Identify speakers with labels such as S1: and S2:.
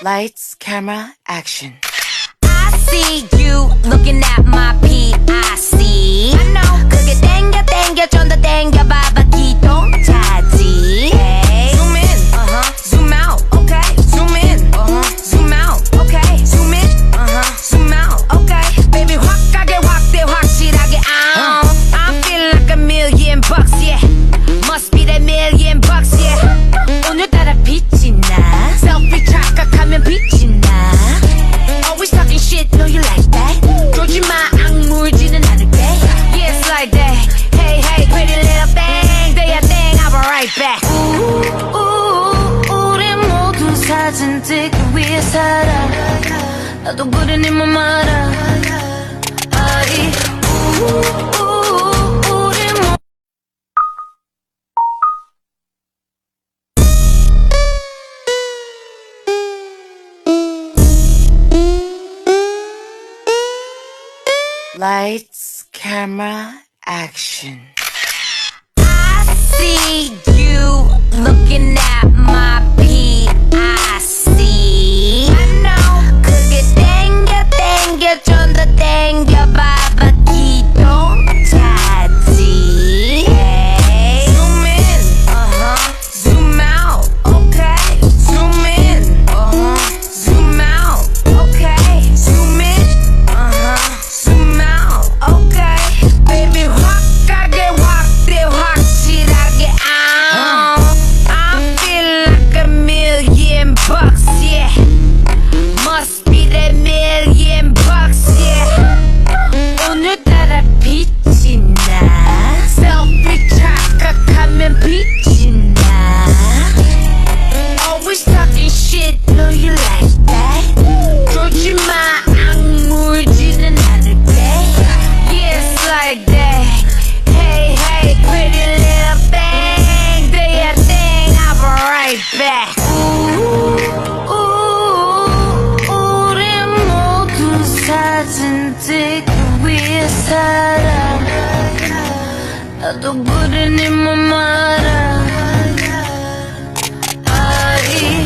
S1: Lights, camera, action.
S2: I see you looking at my PIC. I know. 그게 땡겨 땡겨 좀 더 땡겨 봐봐 기동차지. Hey. Zoom in, zoom out, okay. Zoom in, zoom out, okay. Zoom in, zoom out, okay. Baby 확 가게 확대 확실하게. I'm feeling like $1,000,000, yeah. Must be that $1,000,000, yeah. 오늘따라 빛이 나. Selfie 착각하면 빛이 나. Always talking shit, know you like that. 조지마 악물지는 않을게. Yeah, it's like that. Hey, hey, pretty little thing. Do your thing, I'll be right back. 우리 모두 사진 찍기 위해 살아. 나도 그래 네 맘 알아. 아이, 우리 모두
S1: Lights, camera, action.
S2: I see you looking at my PIC. I know. 그게 땡겨 땡겨 좀 더 땡겨 봐봐 기동차지. Hey. Zoom in, zoom out, okay. Zoom in, zoom out, okay. Zoom in, zoom out, okay. Baby 확 가게 확대 확실하게. I feel like $1,000,000, yeah. Must be that $1,000,000, yeah. 오늘따라 빛이 나. Selfie 착각하면 빛이 나. Always talking shit, know you like that. 조지마 악물지는 않을게. Yeah, it's like that. Hey, hey, pretty little thing. Do your thing, I'll be right back. 우리 모두 사진 찍기 위해 살아. 나도 그래 네 맘 알아. 아이,